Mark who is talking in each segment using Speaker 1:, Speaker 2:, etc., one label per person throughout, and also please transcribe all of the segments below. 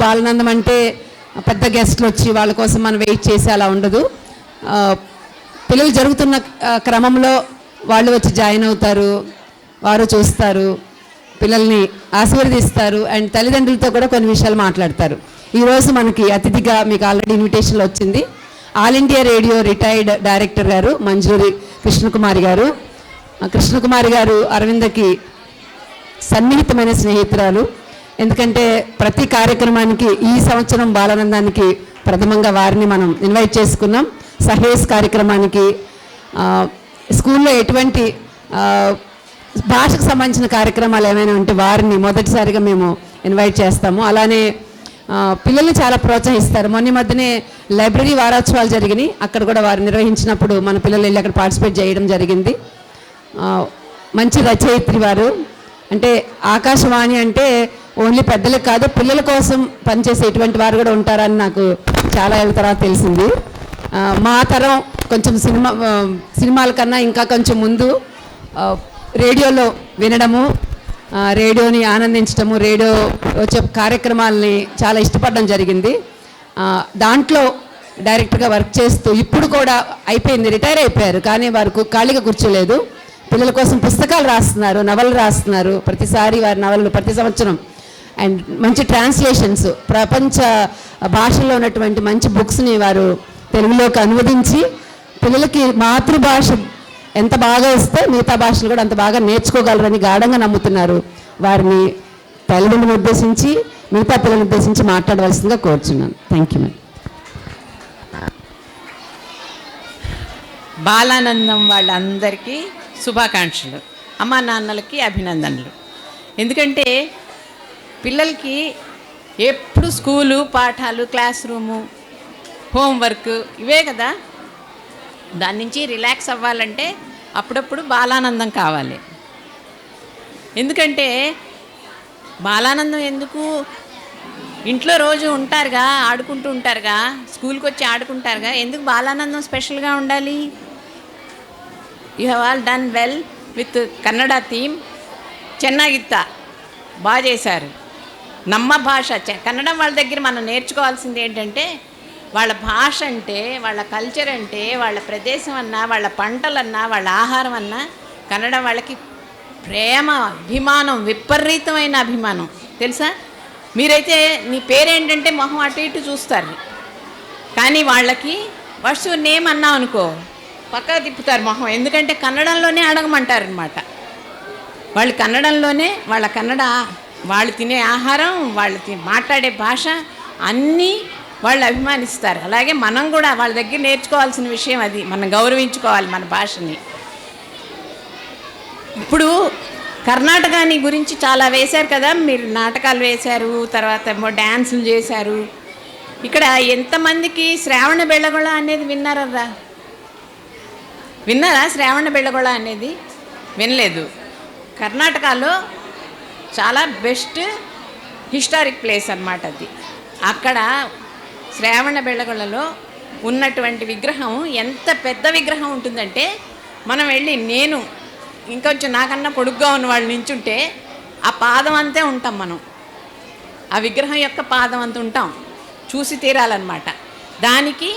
Speaker 1: బాలానందం అంటే పెద్ద గెస్ట్లు వచ్చి వాళ్ళ కోసం మనం వెయిట్ చేసి అలా ఉండదు. పిల్లలు జరుగుతున్న క్రమంలో వాళ్ళు వచ్చి జాయిన్ అవుతారు, వారు చూస్తారు, పిల్లల్ని ఆశీర్వదిస్తారు అండ్ తల్లిదండ్రులతో కూడా కొన్ని విషయాలు మాట్లాడతారు. ఈరోజు మనకి అతిథిగా మీకు ఆల్రెడీ ఇన్విటేషన్లో వచ్చింది all India radio retired director గారు మంజూరి కృష్ణకుమారి గారు. కృష్ణకుమారి గారు అరవిందకి సన్నిహితమైన స్నేహితురాలు. ఎందుకంటే ప్రతి కార్యక్రమానికి ఈ సంవత్సరం బాలానందానికి ప్రథమంగా వారిని మనం ఇన్వైట్ చేసుకున్నాం. సహేస్ కార్యక్రమానికి, స్కూల్లో ఎటువంటి భాషకు సంబంధించిన కార్యక్రమాలు ఏమైనా ఉంటే వారిని మొదటిసారిగా మేము ఇన్వైట్ చేస్తాము. అలానే పిల్లల్ని చాలా ప్రోత్సహిస్తారు. మొన్న మధ్యనే లైబ్రరీ వారోత్సవాలు జరిగినాయి, అక్కడ కూడా వారు నిర్వహించినప్పుడు మన పిల్లలు వెళ్ళి అక్కడ పార్టిసిపేట్ చేయడం జరిగింది. మంచి రచయిత్రి వారు. అంటే ఆకాశవాణి అంటే ఓన్లీ పెద్దలకు కాదు, పిల్లల కోసం పనిచేసే ఇటువంటి వారు కూడా ఉంటారని నాకు చాలా ఏళ్ళ తర్వాత తెలిసింది. మా తరం కొంచెం సినిమాల కన్నా ఇంకా కొంచెం ముందు రేడియోలో వినడము, రేడియోని ఆనందించడము, రేడియో వచ్చే కార్యక్రమాలని చాలా ఇష్టపడడం జరిగింది. దాంట్లో డైరెక్టర్గా వర్క్ చేస్తూ ఇప్పుడు కూడా అయిపోయింది, రిటైర్ అయిపోయారు, కానీ వారికి ఖాళీగా కూర్చోలేదు. పిల్లల కోసం పుస్తకాలు రాస్తున్నారు, నవలు రాస్తున్నారు. ప్రతిసారి వారి నవలలు ప్రతి సంవత్సరం అండ్ మంచి ట్రాన్స్లేషన్స్, ప్రపంచ భాషల్లో ఉన్నటువంటి మంచి బుక్స్ని వారు తెలుగులోకి అనువదించి పిల్లలకి మాతృభాష ఎంత బాగా వస్తే మిగతా భాషలు కూడా అంత బాగా నేర్చుకోగలరని గాఢంగా నమ్ముతున్నారు. వారిని తల్లిదండ్రులను ఉద్దేశించి మిగతా పిల్లలను ఉద్దేశించి మాట్లాడవలసిందిగా కోరుచున్నాను. Thank you ma'am.
Speaker 2: బాలానందం వాళ్ళందరికీ శుభాకాంక్షలు, అమ్మా నాన్నలకి అభినందనలు. ఎందుకంటే పిల్లలకి ఎప్పుడు స్కూలు, పాఠాలు, క్లాస్ రూము, హోంవర్క్ ఇవే కదా. దాని నుంచి రిలాక్స్ అవ్వాలంటే అప్పుడప్పుడు బాలానందం కావాలి. ఎందుకంటే బాలానందం ఎందుకు, ఇంట్లో రోజు ఉంటారుగా, ఆడుకుంటూ ఉంటారుగా, స్కూల్కి వచ్చి ఆడుకుంటారుగా, ఎందుకు బాలానందం స్పెషల్గా ఉండాలి? You have all done well with Kannada theme. చెన్నాగిత్త బాగా చేశారు. నమ్మ భాష కన్నడం వాళ్ళ దగ్గర మనం నేర్చుకోవాల్సింది ఏంటంటే వాళ్ళ భాష అంటే, వాళ్ళ కల్చర్ అంటే, వాళ్ళ ప్రదేశం అన్నా, వాళ్ళ పంటలన్నా, వాళ్ళ ఆహారం అన్నా కన్నడ వాళ్ళకి ప్రేమ, అభిమానం, విపరీతమైన అభిమానం. తెలుసా? మీరైతే నీ పేరేంటంటే మొహం అటు ఇటు చూస్తారు, కానీ వాళ్ళకి వాట్స్ యువర్ నేమ్ అన్నావు అనుకో పక్కగా తిప్పుతారు మొహం. ఎందుకంటే కన్నడంలోనే అడగమంటారనమాట. వాళ్ళు కన్నడంలోనే, వాళ్ళ కన్నడ, వాళ్ళు తినే ఆహారం, వాళ్ళు మాట్లాడే భాష అన్నీ వాళ్ళు అభిమానిస్తారు. అలాగే మనం కూడా వాళ్ళ దగ్గర నేర్చుకోవాల్సిన విషయం అది. మనం గౌరవించుకోవాలి మన భాషని. ఇప్పుడు కర్ణాటకాని గురించి చాలా వేశారు కదా, మీరు నాటకాలు వేశారు, తర్వాత ఏమో డ్యాన్సులు చేశారు. ఇక్కడ ఎంతమందికి శ్రావణ బెళగొళ అనేది విన్నారా? విన్నారా శ్రావణ బెళగొళ అనేది? వినలేదు. కర్ణాటకలో చాలా బెస్ట్ హిస్టారిక్ ప్లేస్ అన్నమాట అది. అక్కడ శ్రావణ బెళగొళలో ఉన్నటువంటి విగ్రహం ఎంత పెద్ద విగ్రహం ఉంటుందంటే, మనం వెళ్ళి, నేను ఇంకొంచెం నాకన్నా పొడుగ్గా ఉన్న వాళ్ళు నించుంటే ఆ పాదం అంతే ఉంటాం మనం, ఆ విగ్రహం యొక్క పాదం అంత ఉంటాం, చూసి తీరాలన్నమాట. దానికి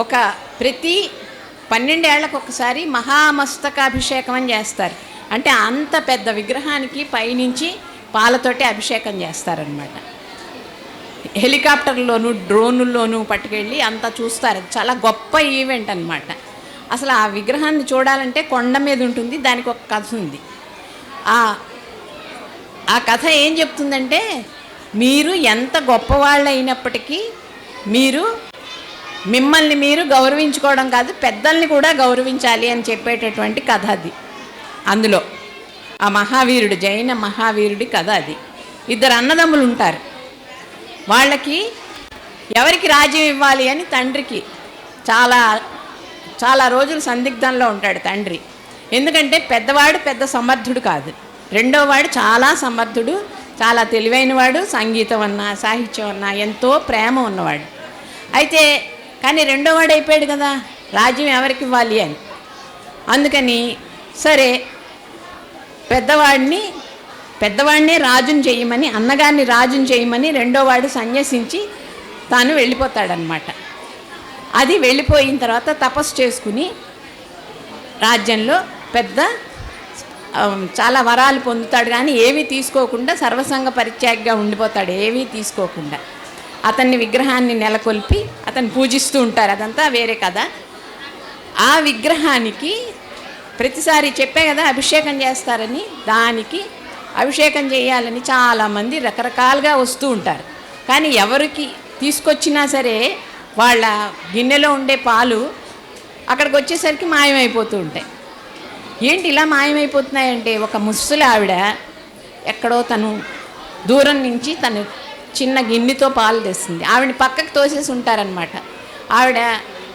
Speaker 2: ఒక ప్రతి 12 ఏళ్లకు ఒకసారి మహామస్తకాభిషేకం అని చేస్తారు. అంటే అంత పెద్ద విగ్రహానికి పైనుంచి పాలతోటి అభిషేకం చేస్తారనమాట. హెలికాప్టర్లోను, డ్రోనుల్లోనూ పట్టుకెళ్ళి అంతా చూస్తారు. చాలా గొప్ప ఈవెంట్ అనమాట. అసలు ఆ విగ్రహాన్ని చూడాలంటే కొండ మీద ఉంటుంది, దానికి ఒక కథ ఉంది. ఆ కథ ఏం చెప్తుందంటే, మీరు ఎంత గొప్పవాళ్ళు అయినప్పటికీ మిమ్మల్ని మీరు గౌరవించుకోవడం కాదు, పెద్దల్ని కూడా గౌరవించాలి అని చెప్పేటటువంటి కథ అది. అందులో ఆ మహావీరుడు, జైన మహావీరుడి కథ అది. 2 అన్నదమ్ములు ఉంటారు. వాళ్ళకి ఎవరికి రాజ్యం ఇవ్వాలి అని తండ్రికి చాలా చాలా రోజులు సందిగ్ధంలో ఉంటాడు తండ్రి. ఎందుకంటే పెద్దవాడు పెద్ద సమర్థుడు కాదు, రెండోవాడు చాలా సమర్థుడు, చాలా తెలివైనవాడు, సంగీతం అన్నా సాహిత్యం అన్నా ఎంతో ప్రేమ ఉన్నవాడు. అయితే కానీ రెండోవాడు అయిపోయాడు కదా, రాజ్యం ఎవరికి ఇవ్వాలి అని. అందుకని సరే పెద్దవాడినే రాజుని చేయమని, అన్నగారిని రాజుని చేయమని రెండోవాడు సన్యసించి తాను వెళ్ళిపోతాడనమాట. అది వెళ్ళిపోయిన తర్వాత తపస్సు చేసుకుని రాజ్యంలో పెద్ద చాలా వరాలు పొందుతాడు, కానీ ఏమీ తీసుకోకుండా సర్వసంగ పరిత్యాగిగా ఉండిపోతాడు. ఏమీ తీసుకోకుండా అతన్ని విగ్రహాన్ని నెలకొల్పి అతన్ని పూజిస్తూ ఉంటారు. అదంతా వేరే కదా. ఆ విగ్రహానికి ప్రతిసారి చెప్పే కదా అభిషేకం చేస్తారని, దానికి అభిషేకం చేయాలని చాలామంది రకరకాలుగా వస్తూ ఉంటారు. కానీ ఎవరికి తీసుకొచ్చినా సరే వాళ్ళ గిన్నెలో ఉండే పాలు అక్కడికి వచ్చేసరికి మాయమైపోతూ ఉంటాయి. ఏంటి ఇలా మాయమైపోతున్నాయంటే, ఒక ముసలి ఆవిడ ఎక్కడో తను దూరం నుంచి తను చిన్న గిన్నెతో పాలు తెస్తుంది. ఆవిడని పక్కకు తోసేసి ఉంటారనమాట. ఆవిడ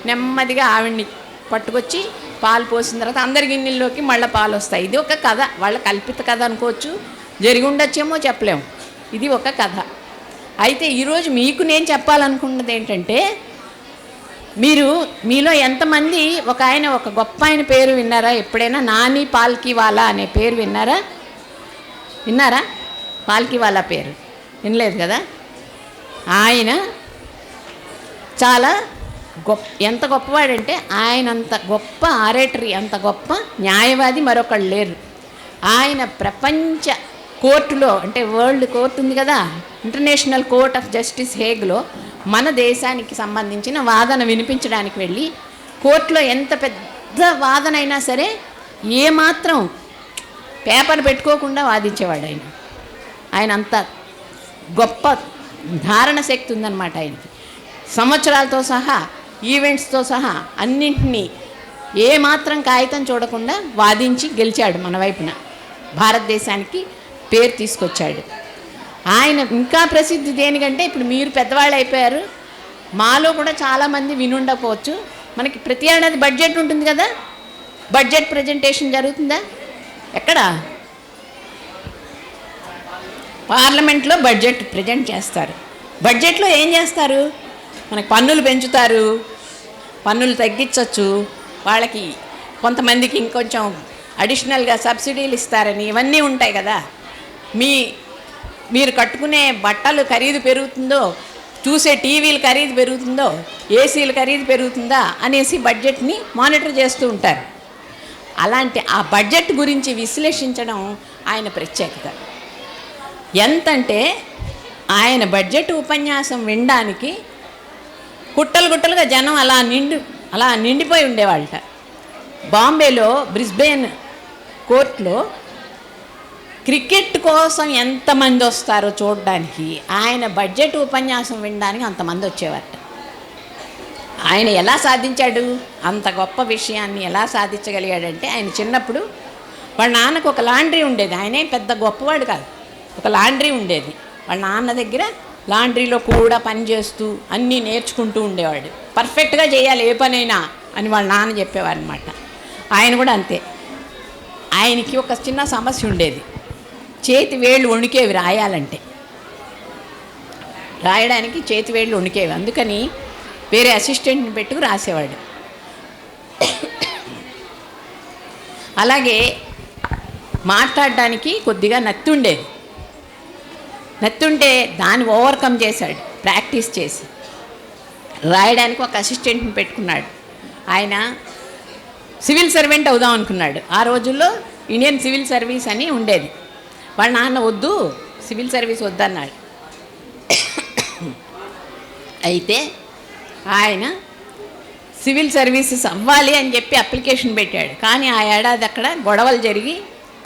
Speaker 2: నెమ్మదిగా ఆవిడ్ని పట్టుకొచ్చి పాలు పోసిన తర్వాత అందరి గిన్నెల్లోకి మళ్ళీ పాలు వస్తాయి. ఇది ఒక కథ, వాళ్ళ కల్పిత కథ అనుకోవచ్చు, జరిగి ఉండొచ్చేమో చెప్పలేము. ఇది ఒక కథ. అయితే ఈరోజు మీకు నేను చెప్పాలనుకున్నది ఏంటంటే, మీలో ఎంతమంది ఒక గొప్ప ఆయన పేరు విన్నారా? ఎప్పుడైనా నాని పాల్కీవాలా అనే పేరు విన్నారా? పాల్కీవాలా పేరు వినలేదు కదా. ఆయన చాలా ఎంత గొప్పవాడంటే, ఆయనంత గొప్ప ఆరేటరీ, అంత గొప్ప న్యాయవాది మరొకళ్ళు లేరు. ఆయన ప్రపంచ కోర్టులో, అంటే వరల్డ్ కోర్టు ఉంది కదా, ఇంటర్నేషనల్ కోర్ట్ ఆఫ్ జస్టిస్ హేగ్లో మన దేశానికి సంబంధించిన వాదన వినిపించడానికి వెళ్ళి, కోర్టులో ఎంత పెద్ద వాదన అయినా సరే ఏమాత్రం పేపర్ పెట్టుకోకుండా వాదించేవాడు ఆయన అంత గొప్ప ధారణ శక్తి ఉందన్నమాట ఆయనకి. సంవత్సరాలతో సహా, ఈవెంట్స్తో సహా అన్నింటినీ ఏమాత్రం కాగితం చూడకుండా వాదించి గెలిచాడు. మన వైపున భారతదేశానికి పేరు తీసుకొచ్చాడు. ఆయన ఇంకా ప్రసిద్ధి దేనికంటే, ఇప్పుడు మీరు పెద్దవాళ్ళు అయిపోయారు, మాలో కూడా చాలామంది వినుండకపోవచ్చు. మనకి ప్రతి ఏడాది బడ్జెట్ ఉంటుంది కదా, బడ్జెట్ ప్రజెంటేషన్ జరుగుతుందా? ఎక్కడ? పార్లమెంట్లో బడ్జెట్ ప్రజెంట్ చేస్తారు. బడ్జెట్లో ఏం చేస్తారు? మనకి పన్నులు పెంచుతారు, పన్నులు తగ్గించవచ్చు, వాళ్ళకి కొంతమందికి ఇంకొంచెం అడిషనల్గా సబ్సిడీలు ఇస్తారని ఇవన్నీ ఉంటాయి కదా. మీరు కట్టుకునే బట్టలు ఖరీదు పెరుగుతుందో, చూసే టీవీలు ఖరీదు పెరుగుతుందో, ఏసీలు ఖరీదు పెరుగుతుందా అనేసి బడ్జెట్ని మానిటర్ చేస్తూ ఉంటారు. అలాంటి ఆ బడ్జెట్ గురించి విశ్లేషించడం ఆయన ప్రత్యేకత. ఎంతంటే ఆయన బడ్జెట్ ఉపన్యాసం వినడానికి గుట్టలుగా జనం అలా నిండిపోయి ఉండేవాళ్ళట. బాంబేలో బ్రిస్బేన్ కోర్టులో క్రికెట్ కోసం ఎంతమంది వస్తారో చూడడానికి, ఆయన బడ్జెట్ ఉపన్యాసం వినడానికి అంతమంది వచ్చేవారట. ఆయన ఎలా సాధించాడు? అంత గొప్ప విషయాన్ని ఎలా సాధించగలిగాడంటే, ఆయన చిన్నప్పుడు వాళ్ళ నాన్నకు ఒక లాండ్రీ ఉండేది. ఆయనే పెద్ద గొప్పవాడు కాదు, ఒక లాండ్రీ ఉండేది. వాళ్ళ నాన్న దగ్గర లాండ్రీలో కూడా పనిచేస్తూ అన్నీ నేర్చుకుంటూ ఉండేవాడు. పర్ఫెక్ట్గా చేయాలి ఏ పనైనా అని వాళ్ళ నాన్న చెప్పేవారు అనమాట. ఆయన కూడా అంతే. ఆయనకి ఒక చిన్న సమస్య ఉండేది, చేతి వేళ్ళు వణికేవి రాయడానికి చేతి వేళ్ళు వణికేవి. అందుకని వేరే అసిస్టెంట్ని పెట్టుకు రాసేవాడు. అలాగే మాట్లాడడానికి కొద్దిగా నత్తి ఉంటే దాన్ని ఓవర్కమ్ చేశాడు ప్రాక్టీస్ చేసి. రాయడానికి ఒక అసిస్టెంట్ని పెట్టుకున్నాడు. ఆయన సివిల్ సర్వెంట్ అవుదాం అనుకున్నాడు. ఆ రోజుల్లో ఇండియన్ సివిల్ సర్వీస్ అని ఉండేది. వాళ్ళ నాన్న వద్దు, సివిల్ సర్వీస్ వద్దన్నాడు. అయితే ఆయన సివిల్ సర్వీసెస్ అవ్వాలి అని చెప్పి అప్లికేషన్ పెట్టాడు. కానీ ఆ ఏడాది అక్కడ గొడవలు జరిగి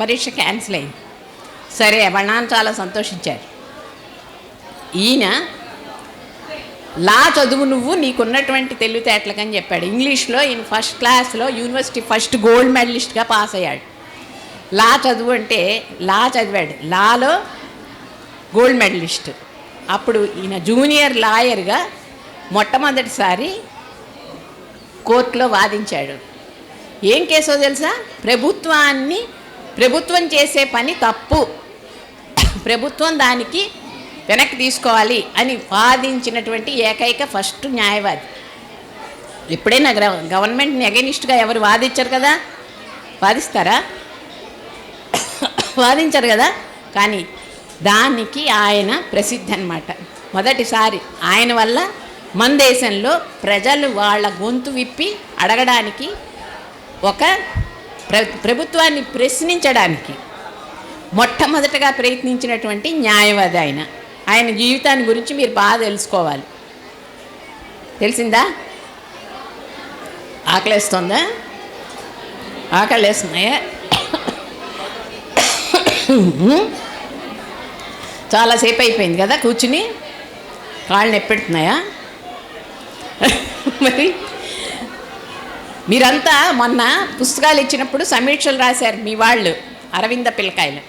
Speaker 2: పరీక్ష క్యాన్సిల్ అయింది. సరే, వాళ్ళ నాన్న చాలా సంతోషించారు. ఈయన లా చదువు నువ్వు, నీకున్నటువంటి తెలివితేటలకని చెప్పాడు. ఇంగ్లీష్లో ఈయన ఫస్ట్ క్లాస్లో యూనివర్సిటీ ఫస్ట్ గోల్డ్ మెడలిస్ట్గా పాస్ అయ్యాడు. లా చదువు అంటే లా చదివాడు, లాలో గోల్డ్ మెడలిస్ట్. అప్పుడు ఈయన జూనియర్ లాయర్గా మొట్టమొదటిసారి కోర్టులో వాదించాడు. ఏం కేసో తెలుసా? ప్రభుత్వం చేసే పని తప్పు, ప్రభుత్వం దానికి వెనక్కి తీసుకోవాలి అని వాదించినటువంటి ఏకైక ఫస్ట్ న్యాయవాది. ఎప్పుడైనా గవర్నమెంట్ని అగెనిస్ట్గా ఎవరు వాదించరు కదా, వాదిస్తారా? వాదించరు కదా. కానీ దానికి ఆయన ప్రసిద్ధి అన్నమాట. మొదటిసారి ఆయన వల్ల మన దేశంలో ప్రజలు వాళ్ళ గొంతు విప్పి అడగడానికి, ఒక ప్రభుత్వాన్ని ప్రశ్నించడానికి మొట్టమొదటగా ప్రయత్నించినటువంటి న్యాయవాది ఆయన. ఆయన జీవితాన్ని గురించి మీరు బాగా తెలుసుకోవాలి. తెలిసిందా? ఆకలేస్తుందా? ఆకలి వేస్తున్నాయా? చాలాసేపు అయిపోయింది కదా కూర్చుని, కాళ్ళు నొప్పెడుతున్నాయా? మరి మీరంతా మొన్న పుస్తకాలు ఇచ్చినప్పుడు సమీక్షలు రాశారు మీ వాళ్ళు, అరవింద పిల్లకాయలు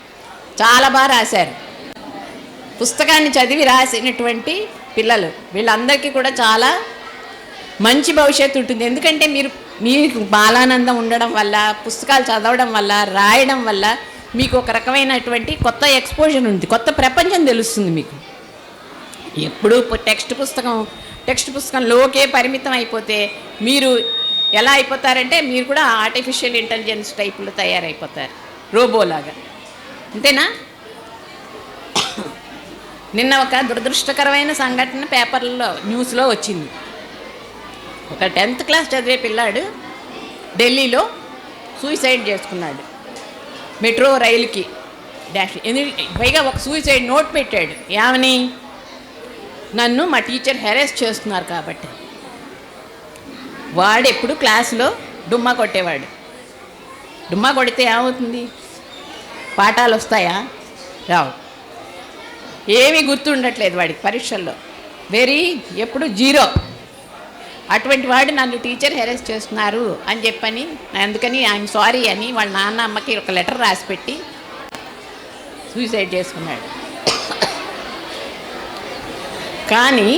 Speaker 2: చాలా బాగా రాశారు. పుస్తకాన్ని చదివి రాసినటువంటి పిల్లలు వీళ్ళందరికీ కూడా చాలా మంచి భవిష్యత్తు ఉంటుంది. ఎందుకంటే మీకు బాలానందం ఉండడం వల్ల, పుస్తకాలు చదవడం వల్ల, రాయడం వల్ల మీకు ఒక రకమైనటువంటి కొత్త ఎక్స్పోజర్ ఉంది, కొత్త ప్రపంచం తెలుస్తుంది మీకు. ఎప్పుడు టెక్స్ట్ పుస్తకంలోకే పరిమితం అయిపోతే మీరు ఎలా అయిపోతారంటే, మీరు కూడా ఆర్టిఫిషియల్ ఇంటెలిజెన్స్ టైపులో తయారైపోతారు, రోబోలాగా. అంతేనా? నిన్న ఒక దురదృష్టకరమైన సంఘటన పేపర్లో, న్యూస్లో వచ్చింది. ఒక 10th క్లాస్ చదివే పిల్లాడు ఢిల్లీలో సూసైడ్ చేసుకున్నాడు, మెట్రో రైలుకి డాష్. పైగా ఒక సూసైడ్ నోట్ పెట్టాడు, ఏమని? నన్ను మా టీచర్ హెరాస్ చేస్తున్నారు కాబట్టి. వాడు ఎప్పుడు క్లాసులో డుమ్మా కొట్టేవాడు. డుమ్మా కొడితే ఏమవుతుంది? పాఠాలు వస్తాయా? రావు. ఏమీ గుర్తుండట్లేదు వాడికి పరీక్షల్లో, ఎప్పుడు 0. అటువంటి వాడు నన్ను టీచర్ హెరాస్ చేస్తున్నారు అని చెప్పని, అందుకని ఐఎమ్ సారీ అని వాళ్ళ నాన్న అమ్మకి ఒక లెటర్ రాసి పెట్టి సూసైడ్ చేసుకున్నాడు. కానీ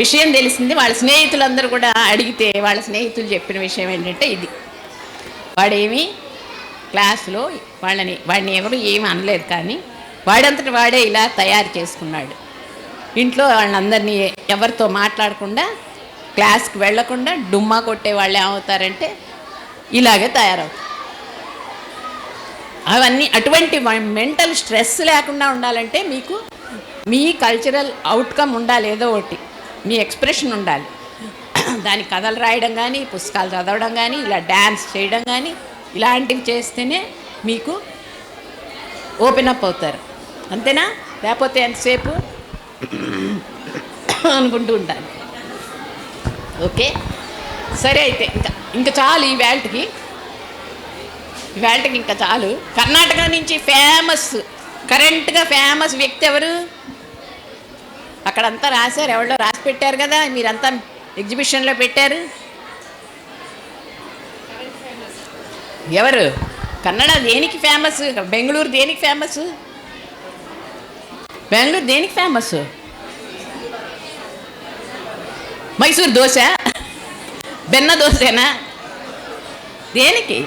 Speaker 2: విషయం తెలిసింది, వాళ్ళ స్నేహితులందరూ కూడా అడిగితే వాళ్ళ స్నేహితులు చెప్పిన విషయం ఏంటంటే ఇది: వాడేమి క్లాసులో వాడిని ఎవరు ఏమీ అనలేదు, కానీ వాడంతటి వాడే ఇలా తయారు చేసుకున్నాడు. ఇంట్లో వాళ్ళందరినీ ఎవరితో మాట్లాడకుండా, క్లాస్కి వెళ్లకుండా డుమ్మా కొట్టే వాళ్ళు ఏమవుతారంటే ఇలాగే తయారవుతారు. అవన్నీ అటువంటి మెంటల్ స్ట్రెస్ లేకుండా ఉండాలంటే మీకు మీ కల్చరల్ అవుట్కమ్ ఉండాలి, ఏదో ఒకటి మీ ఎక్స్ప్రెషన్ ఉండాలి. దానికి కథలు రాయడం కానీ, పుస్తకాలు చదవడం కానీ, ఇలా డ్యాన్స్ చేయడం కానీ, ఇలాంటివి చేస్తేనే మీకు ఓపెన్ అప్ అవుతారు. అంతేనా? లేకపోతే ఎంతసేపు అనుకుంటూ ఉంటాను. ఓకే, సరే అయితే ఇంకా చాలు ఈ వేళకి ఇంకా చాలు. కర్ణాటక నుంచి కరెంట్గా ఫేమస్ వ్యక్తి ఎవరు? అక్కడంతా రాశారు, ఎవరో రాసి పెట్టారు కదా, మీరంతా ఎగ్జిబిషన్లో పెట్టారు. ఎవరు? కన్నడ దేనికి ఫేమస్? బెంగళూరు దేనికి ఫేమస్? బెంగళూరు దేనికి ఫేమస్? మైసూర్ దోశ, బెన్న దోశనా? దేనికి?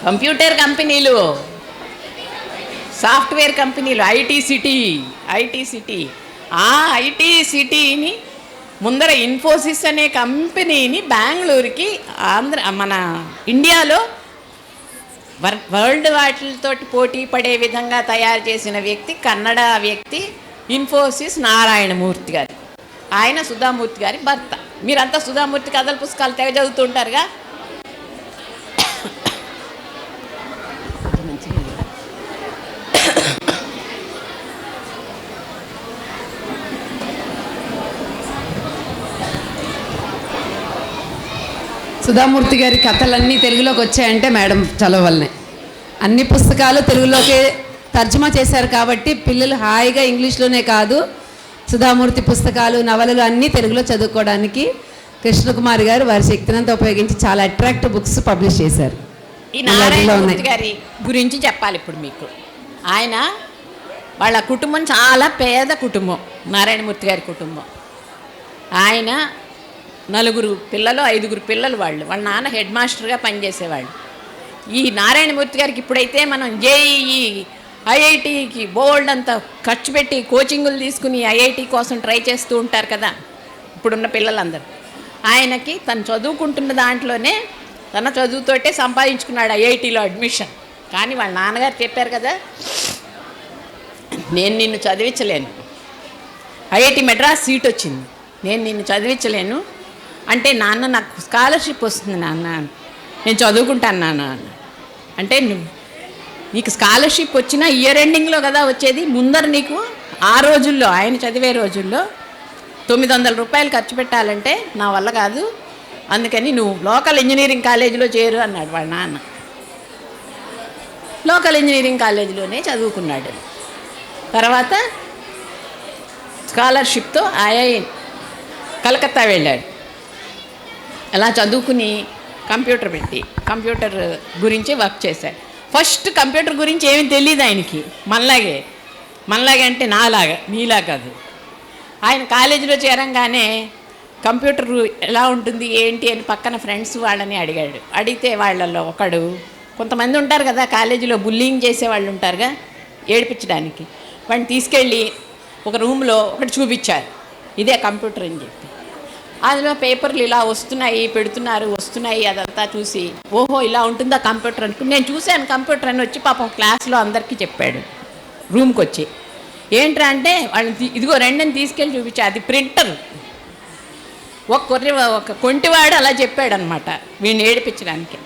Speaker 2: కంప్యూటర్ కంపెనీలు, సాఫ్ట్వేర్ కంపెనీలు, ఐటీ సిటీ. ఆ ఐటీ సిటీని ముందర ఇన్ఫోసిస్ అనే కంపెనీని బెంగళూరుకి మన ఇండియాలో వరల్డ్ వాటితోటి పోటీ పడే విధంగా తయారు చేసిన వ్యక్తి కన్నడ వ్యక్తి ఇన్ఫోసిస్ నారాయణమూర్తి గారు. ఆయన సుధామూర్తి గారి భర్త. మీరంతా సుధామూర్తి కథల పుస్తకాలు తెగ చదువుతుంటారుగా.
Speaker 1: సుధామూర్తి గారి కథలన్నీ తెలుగులోకి వచ్చాయంటే మేడం చదవలనే. అన్ని పుస్తకాలు తెలుగులోకి తర్జుమా చేశారు కాబట్టి పిల్లలు హాయిగా ఇంగ్లీష్లోనే కాదు, సుధామూర్తి పుస్తకాలు, నవలలు అన్నీ తెలుగులో చదువుకోవడానికి కృష్ణకుమారి గారు వారి శక్తినంతా ఉపయోగించి చాలా అట్రాక్టివ్ బుక్స్ పబ్లిష్ చేశారు.
Speaker 2: ఈ నారాయణమూర్తి గారి గురించి చెప్పాలి ఇప్పుడు మీకు. వాళ్ళ కుటుంబం చాలా పేద కుటుంబం, నారాయణమూర్తి గారి కుటుంబం. ఆయన 4 పిల్లలు 5 పిల్లలు. వాళ్ళ నాన్న హెడ్ మాస్టర్గా పనిచేసేవాళ్ళు. ఈ నారాయణమూర్తి గారికి ఇప్పుడైతే మనం జేఈఈ, ఐఐటికి బోల్డ్ అంతా ఖర్చు పెట్టి కోచింగులు తీసుకుని ఐఐటి కోసం ట్రై చేస్తూ ఉంటారు కదా ఇప్పుడున్న పిల్లలందరూ. ఆయనకి తను చదువుకుంటున్న దాంట్లోనే తన చదువుతోటే సంపాదించుకున్నాడు ఐఐటీలో అడ్మిషన్. కానీ వాళ్ళ నాన్నగారు చెప్పారు కదా, నేను నిన్ను చదివించలేను, ఐఐటి మెడ్రాస్ సీట్ వచ్చింది, నేను నిన్ను చదివించలేను అంటే, నాన్న నాకు స్కాలర్షిప్ వస్తుంది నాన్న, నేను చదువుకుంటాను నాన్న. అంటే నీకు స్కాలర్షిప్ వచ్చినా ఇయర్ ఎండింగ్లో కదా వచ్చేది, ముందర నీకు ఆ రోజుల్లో ఆయన చదివే రోజుల్లో 900 రూపాయలు ఖర్చు పెట్టాలంటే నా వల్ల కాదు, అందుకని నువ్వు లోకల్ ఇంజనీరింగ్ కాలేజీలో చేరు అన్నాడు వాళ్ళ నాన్న. లోకల్ ఇంజనీరింగ్ కాలేజీలోనే చదువుకున్నాడు. తర్వాత స్కాలర్షిప్తో కలకత్తా వెళ్ళాడు. అలా చదువుకుని కంప్యూటర్ గురించి వర్క్ చేశాడు. ఫస్ట్ కంప్యూటర్ గురించి ఏమీ తెలియదు ఆయనకి, మనలాగే అంటే నీలా కాదు. ఆయన కాలేజీలో చేరంగానే కంప్యూటర్ ఎలా ఉంటుంది ఏంటి అని పక్కన ఫ్రెండ్స్ వాళ్ళని అడిగాడు. అడిగితే వాళ్ళల్లో ఒకడు, కొంతమంది ఉంటారు కదా కాలేజీలో బుల్లింగ్ చేసే వాళ్ళు ఉంటారుగా, ఏడిపించడానికి, వాడిని తీసుకెళ్ళి ఒక రూమ్లో ఒకటి చూపించారు, ఇదే కంప్యూటర్ అని చెప్పి. అందులో పేపర్లు ఇలా వస్తున్నాయి అదంతా చూసి, ఓహో ఇలా ఉంటుందా కంప్యూటర్ అనుకుని, నేను చూశాను కంప్యూటర్ అని వచ్చి పాపం క్లాస్లో అందరికీ చెప్పాడు. రూమ్కి వచ్చి ఏంట్రా అంటే, వాళ్ళని ఇదిగో రెండని తీసుకెళ్ళి చూపించా, అది ప్రింటర్. ఒక కొంటివాడు అలా చెప్పాడనమాట వీడిని ఏడిపించడానికి.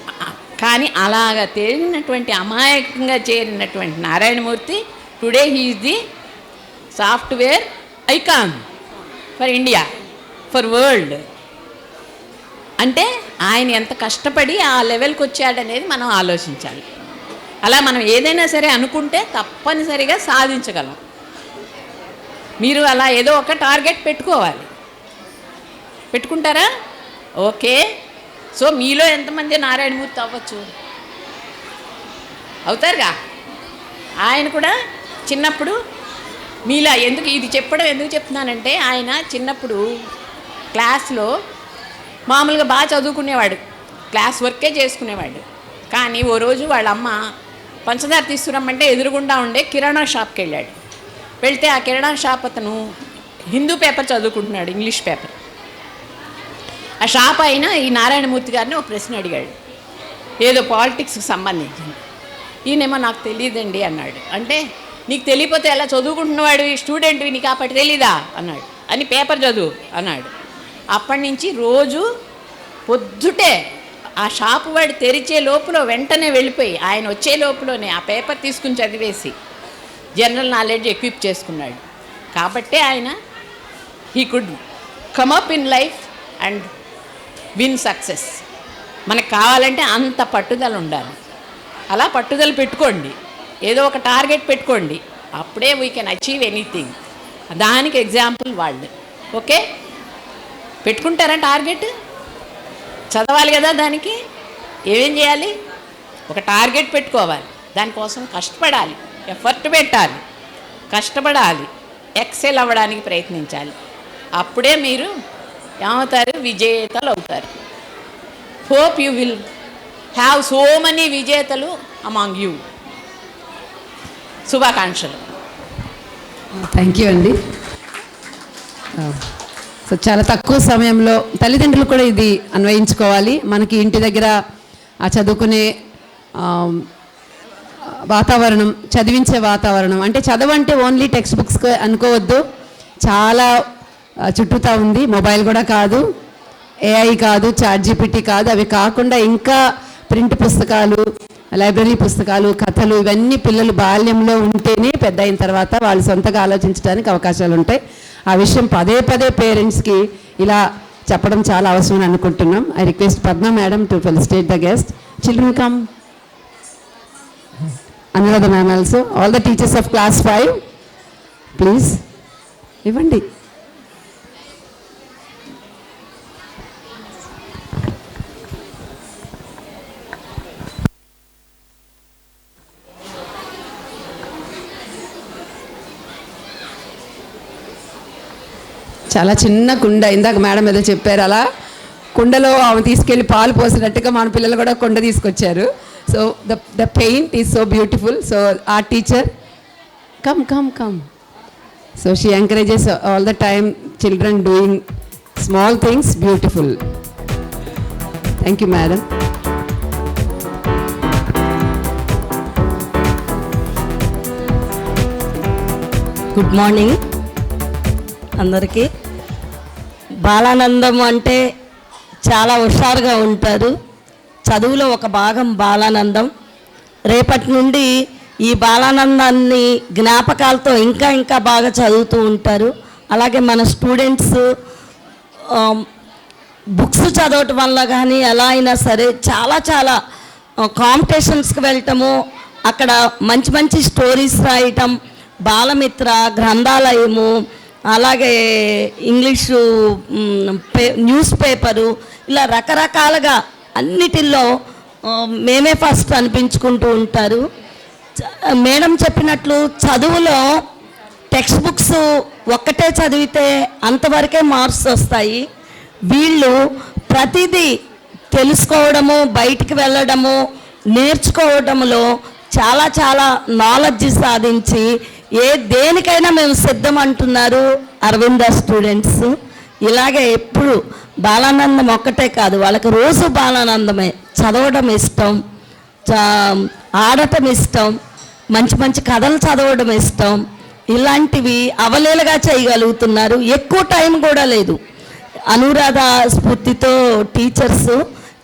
Speaker 2: కానీ అలాగ తేలినటువంటి అమాయకంగా చేరినటువంటి Narayana Murthy today he is the software icon for India, for world. అంటే ఆయన ఎంత కష్టపడి ఆ లెవెల్కి వచ్చాడనేది మనం ఆలోచించాలి. అలా మనం ఏదైనా సరే అనుకుంటే తప్పనిసరిగా సాధించగలం. మీరు అలా ఏదో ఒక టార్గెట్ పెట్టుకోవాలి. పెట్టుకుంటారా? ఓకే. సో మీలో ఎంతమంది నారాయణమూర్తి అవ్వచ్చు? అవుతారుగా. ఆయన కూడా చిన్నప్పుడు మీలా ఇది ఎందుకు చెప్తున్నానంటే, ఆయన చిన్నప్పుడు క్లాస్లో మామూలుగా బాగా చదువుకునేవాడు, క్లాస్ వర్కే చేసుకునేవాడు. కానీ ఓ రోజు వాళ్ళ అమ్మ పంచదార తీసుకురమ్మంటే ఎదురుగుండా ఉండే కిరాణా షాప్కి వెళ్ళాడు. వెళ్తే ఆ కిరాణా షాప్ అతను హిందూ పేపర్ చదువుకుంటున్నాడు, ఇంగ్లీష్ పేపర్. ఆ షాప్ అయినా ఈ నారాయణమూర్తి గారిని ఒక ప్రశ్న అడిగాడు, ఏదో పాలిటిక్స్కి సంబంధించింది. ఈయనేమో నాకు తెలియదండి అన్నాడు. అంటే నీకు తెలియపోతే ఎలా, చదువుకుంటున్నవాడు స్టూడెంట్వి, నీకు అప్పటి తెలీదా అన్నాడు. అని పేపర్ చదువు అన్నాడు. అప్పటి నుంచి రోజు పొద్దుటే ఆ షాపు వాడు తెరిచే లోపల వెంటనే వెళ్ళిపోయి ఆయన వచ్చే లోపలనే ఆ పేపర్ తీసుకుని చదివేసి జనరల్ నాలెడ్జ్ ఎక్విప్ చేసుకున్నాడు. కాబట్టే ఆయన he could come up in life and win success. మనకు కావాలంటే అంత పట్టుదల ఉండాలి. అలా పట్టుదల పెట్టుకోండి, ఏదో ఒక టార్గెట్ పెట్టుకోండి, అప్పుడే వీ కెన్ అచీవ్ ఎనీథింగ్. దానికి ఎగ్జాంపుల్ వాళ్ళు. ఓకే, పెట్టుకుంటారా టార్గెట్? చదవాలి కదా, దానికి ఏమేం చేయాలి? ఒక టార్గెట్ పెట్టుకోవాలి, దానికోసం కష్టపడాలి, ఎఫర్ట్ పెట్టాలి, కష్టపడాలి, ఎక్సెల్ అవ్వడానికి ప్రయత్నించాలి. అప్పుడే మీరు ఏమవుతారు? విజేతలు అవుతారు. Hope you will have so many విజేతలు అమాంగ్ యూ. శుభాకాంక్షలు.
Speaker 1: థ్యాంక్ యూ అండి. సో చాలా తక్కువ సమయంలో తల్లిదండ్రులు కూడా ఇది అన్వయించుకోవాలి. మనకి ఇంటి దగ్గర ఆ చదువుకునే వాతావరణం, చదివించే వాతావరణం, అంటే చదవంటే ఓన్లీ టెక్స్ట్ బుక్స్ అనుకోవద్దు, చాలా చుట్టూతా ఉంది. మొబైల్ కూడా కాదు, ఏఐ కాదు, ChatGPT కాదు, అవి కాకుండా ఇంకా ప్రింట్ పుస్తకాలు, లైబ్రరీ పుస్తకాలు, కథలు, ఇవన్నీ పిల్లలు బాల్యంలో ఉంటేనే పెద్ద అయిన తర్వాత వాళ్ళు సొంతగా ఆలోచించడానికి అవకాశాలు ఉంటాయి. ఆ విషయం పదే పేరెంట్స్కి ఇలా చెప్పడం చాలా అవసరం అనుకుంటున్నాం. I request Padma madam to felicitate the guest. Children come. Anuradha ma'am also. All the teachers of class 5 please ఇవ్వండి. చాలా చిన్న కుండ, ఇందాక మేడం ఏదో చెప్పారు, అలా కుండలో ఆమె తీసుకెళ్ళి పాలు పోసినట్టుగా మన పిల్లలు కూడా కుండ తీసుకొచ్చారు. So the paint is so beautiful. So our teacher, come. So she encourages all the time children doing small things beautiful. Thank you, madam.
Speaker 3: Good morning అందరికీ. బాలానందం అంటే చాలా హుషారుగా ఉంటారు. చదువులో ఒక భాగం బాలానందం. రేపటి నుండి ఈ బాలానందాన్ని జ్ఞాపకాలతో ఇంకా ఇంకా బాగా చదువుతూ ఉంటారు. అలాగే మన స్టూడెంట్స్ బుక్స్ చదవటం వల్ల కానీ ఎలా అయినా సరే చాలా చాలా కాంపిటీషన్స్కి వెళ్ళటము, అక్కడ మంచి మంచి స్టోరీస్ రాయటం, బాలమిత్ర, గ్రంథాలయము, అలాగే ఇంగ్లీషు న్యూస్ పేపరు, ఇలా రకరకాలుగా అన్నిటిల్లో మేమే ఫస్ట్ అనిపించుకుంటూ ఉంటారు. మేడం చెప్పినట్లు చదువులో టెక్స్ట్ బుక్స్ ఒక్కటే చదివితే అంతవరకే మార్క్స్ వస్తాయి. వీళ్ళు ప్రతిదీ తెలుసుకోవడము, బయటికి వెళ్ళడము, నేర్చుకోవడంలో చాలా చాలా నాలెడ్జ్ సాధించి దేనికైనా మేము సిద్ధం అంటున్నారు అరవింద స్టూడెంట్స్. ఇలాగే ఎప్పుడు బాలానందం ఒక్కటే కాదు, వాళ్ళకి రోజు బాలానందమే. చదవడం ఇష్టం, ఆడటం ఇష్టం, మంచి మంచి కథలు చదవడం ఇష్టం. ఇలాంటివి అవలీలగా చేయగలుగుతున్నారు. ఎక్కువ టైం కూడా లేదు. అనురాధ స్ఫూర్తితో టీచర్స్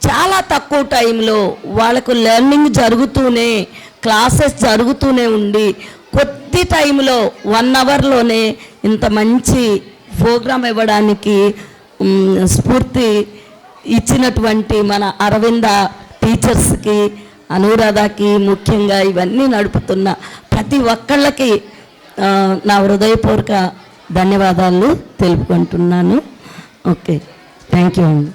Speaker 3: చాలా తక్కువ టైంలో వాళ్ళకు లెర్నింగ్ జరుగుతూనే, క్లాసెస్ జరుగుతూనే ఉండి కొద్ది టైంలో 1 అవర్లోనే ఇంత మంచి ప్రోగ్రామ్ ఇవ్వడానికి స్ఫూర్తి ఇచ్చినటువంటి మన అరవింద టీచర్స్కి, అనురాధకి ముఖ్యంగా ఇవన్నీ నడుపుతున్న ప్రతి ఒక్కళ్ళకి నా హృదయపూర్వక ధన్యవాదాలు తెలుపుకుంటున్నాను. ఓకే, థ్యాంక్ యూ అండి.